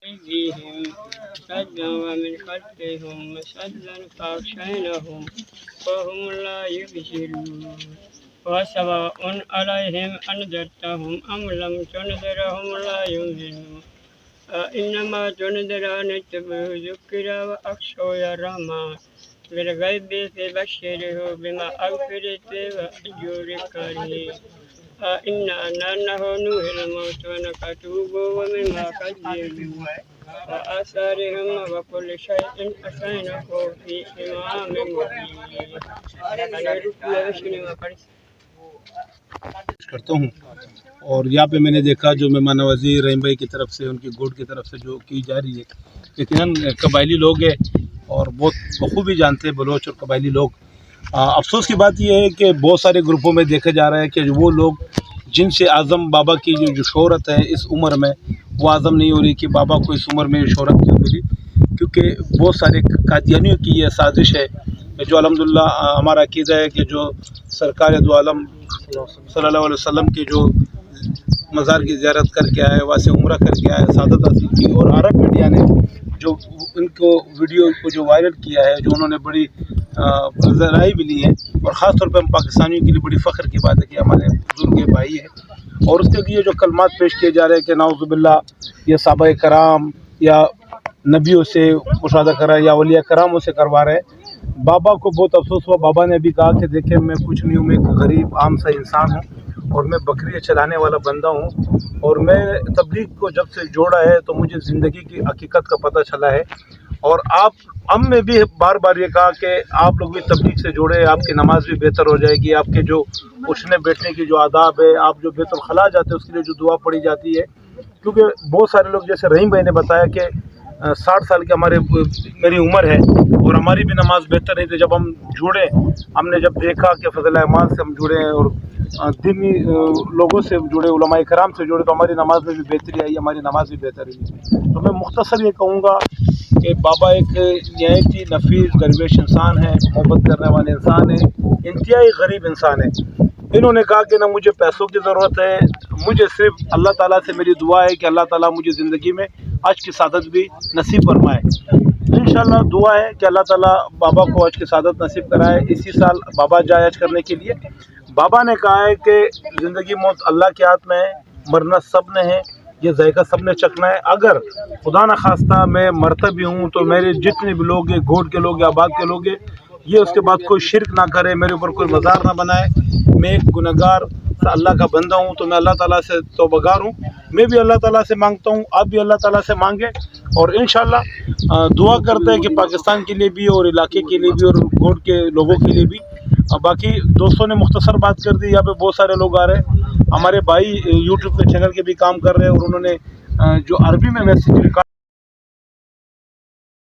أيديهم صدا ومن خلفهم صدا فأغشيناهم وهم لا يبصرون وسواء عليهم أنذرتهم أم لم تنذرهم لا يؤمنون إنما تنذر أن اتبعوا ذكر وأخشوا يا الرحمن بالغيب فبشره بمغفرة وأجر كريم إنا نحن نحيي الموتى ونكتب ومما قدموا وآثارهم وكل شيء أحصيناه في إمام مبين. करता हूँ। और यहाँ पे मैंने देखा जो मेहमान नवाजी रहीम भाई की तरफ से, उनकी गुट की तरफ से जो की जा रही है, यकीनन कबायली लोग हैं और बहुत बखूबी जानते हैं बलोच और कबायली लोग। अफसोस की बात यह है कि बहुत सारे ग्रुपों में देखा जा रहा है कि वो लोग जिनसे आज़म बाबा की जो शोहरत है इस उम्र में, वो आज़म नहीं हो रही कि बाबा को इस उम्र में शोहरत क्यों मिली, क्योंकि बहुत सारे कादियानियों की ये साजिश है जो अल्हम्दुलिल्लाह हमारा अक़ीदा है कि जो सरकार दो आलम सल्लल्लाहु अलैहि वसल्लम के जो मज़ार की ज़ियारत करके आए, वहाँ से उम्रा करके आए, सादत हासिल की, और अरब मीडिया ने जो इनको वीडियो को जो वायरल किया है, जो उन्होंने बड़ी राय भी ली है, और ख़ास तौर पर हम पाकिस्तानियों के लिए बड़ी फ़ख्र की बात है कि हमारे बुजुर्ग भाई है, और उसके लिए जो कलमात पेश किए जा रहे हैं कि नाउज़ुबिल्लाह ये सहाबा कराम या नबियों से मुशाहदा करा या औलिया करामों से करवा रहे हैं। बाबा को बहुत अफसोस हुआ। बाबा ने भी कहा कि देखें, मैं कुछ नहीं हूँ, मैं एक गरीब आम सा इंसान हूँ और मैं बकरियाँ चलाने वाला बंदा हूँ, और मैं तबलीग को जब से जोड़ा है तो मुझे ज़िंदगी की हकीकत का पता चला है। और आप हम में भी बार बार ये कहा कि आप लोग भी तबलीग से जोड़े, आपकी नमाज भी बेहतर हो जाएगी, आपके जो उठने बैठने की जो आदाब है, आप जो बैतुल खला जाते हैं उसके लिए जो दुआ पड़ी जाती है, क्योंकि बहुत सारे लोग, जैसे रहीम भाई ने बताया कि 60 साल की मेरी उम्र है और हमारी भी नमाज बेहतर नहीं थी। जब हम जुड़े, हमने जब देखा कि फजल अहमान से हम जुड़े हैं और दीनी लोगों से जुड़े, उलमाए कराम से जुड़े, तो हमारी नमाज में भी बेहतरी आई, हमारी नमाज भी बेहतर हुई। तो मैं मुख्तसर ये कहूँगा कि बाबा एक नहायत ही नफीस दरवेश इंसान है, मोहब्बत करने वाले इंसान है, इंतहाई गरीब इंसान है। इन्होंने कहा कि ना मुझे पैसों की ज़रूरत है, मुझे सिर्फ अल्लाह ताला से मेरी दुआ है कि अल्लाह ताला मुझे ज़िंदगी में आज की सादत भी नसीब फरमाए। इंशाअल्लाह दुआ है कि अल्लाह ताला बाबा को आज की सादत नसीब कराए। इसी साल बाबा जाए हज करने के लिए। बाबा ने कहा है कि ज़िंदगी मौत अल्लाह के हाथ में है, मरना सब ने है, ये जायका सब ने चखना है। अगर खुदा न खास्ता मैं मरता भी हूँ तो मेरे जितने भी लोग हैं, गोड के लोग या आबाद के लोग हैं, ये उसके बाद कोई शिरक ना करे, मेरे ऊपर कोई मज़ार ना बनाए। मैं एक गुनहगार अल्लाह का बंदा हूँ, तो मैं अल्लाह ताला से तौबगार हूँ। मैं भी अल्लाह ताला से मांगता हूँ, आप भी अल्लाह ताला से मांगे, और इंशाअल्लाह दुआ करते हैं कि पाकिस्तान के लिए भी और इलाके के लिए भी और गोड के लोगों के लिए भी। बाकी दोस्तों ने मुख्तसर बात कर दी। यहाँ पे बहुत सारे लोग आ रहे हैं, हमारे भाई यूट्यूब के चैनल के भी काम कर रहे हैं, और उन्होंने जो अरबी में मैसेज रिकॉर्ड